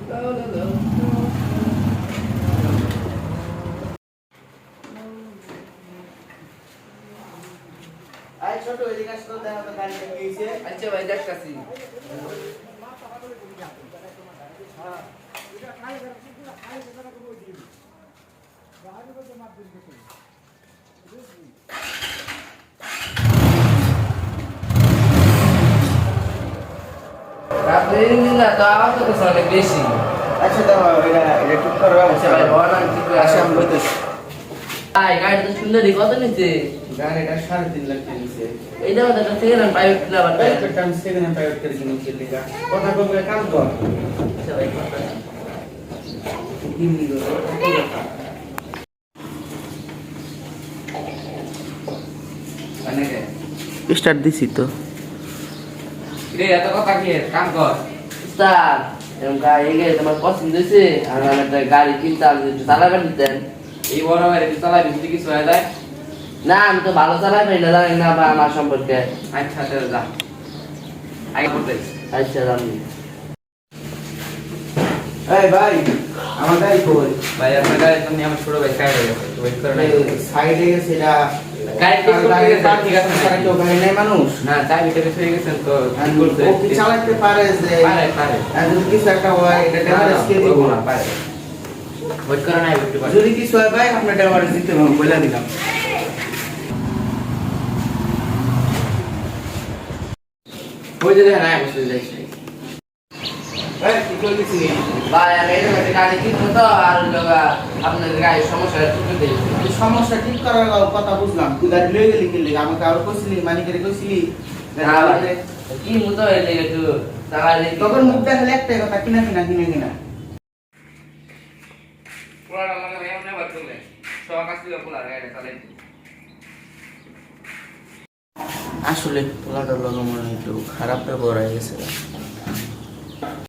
I ছোট এদিকে আসতো দেখো তো গাড়িটা কি হইছে। আচ্ছা ভাই দেখতাছি। রাতে নিলা তো আওয়াজ তো অনেক বেশি। আচ্ছা দাও এটা ঠিক করো। আচ্ছা ভাই বড় ঠিক করে আচ্ছা আমি বলতেছি। ভাই গাড়ি তো সুন্দরই কত নিছে? গাড়িটা 3.5 লাখ নিছে। এইটা তো একটা সেকেন্ড হ্যান্ড প্রাইভেট না বাট একটা আমি সেকেন্ড হ্যান্ড প্রাইভেট করে কিনেছি লিগা। কথা কইবে কাম কর। আচ্ছা ভাই কথা কি নিলো অনেকে স্টার্ট দিছি তো। রে এত কথা কি কাম কর স্যার এরকম গাড়ি গেলে তোমার পছন্দ হয়েছে আর আমি একটা গাড়ি কিনতাম যদি চালাবেন দিতেন এই বড় গাড়ি চালাবি যদি কিছু হয়ে যায় না আমি তো ভালো চালাই পাই না জানি না বা আমার সম্পর্কে আচ্ছা তাহলে যা আগে করতে আচ্ছা জানি এই ভাই আমার গাড়ি কই? ভাই আপনার গাড়ি তো আমার ছোট ভাই সাইড হয়ে গেছে তো ওয়েট করে নাই সাইডে গেছে এটা গাড়ি ঠিক করতে গেছে ঠিক আছে সারা কেউ গাড়ি নাই মানুষ। না তাই ভিতরে ফিরে গেছেন তো ও কি চালাতে পারে যে পারে আর যদি কিছু একটা হয় এটা ড্রাইভার কে দিব না পারে ওয়েট করে নাই একটু যদি কিছু হয় ভাই আপনার ড্রাইভার দিতে হবে বলে দিলাম। ওই যে দেখেন আয় বসে যাইছে এই কি কইছিস? ভাই আমি এটা একটা গাড়ি কিনবো তো আর লগা আপনাদের গাড়ির সমস্যা ঠিক করে দিই এই সমস্যা ঠিক করার কথা বুঝলাম। তুই গাড়ি লয়ে গেলি কি লাগি? আমাকে আর কইছিলি মালিকের কইছিলি কি মতো এলে একটু চালালে তখন মুখ দেখালে একটাই কথা কিনা কিনা পুরাটা লাগে ভাই এমনি বাদ করলে শখ আসছিল পুরা গাড়ি চালাইতে আসলে পোলাটার লগে মনে হয় একটু খারাপ ব্যবহার হয়ে গেছে।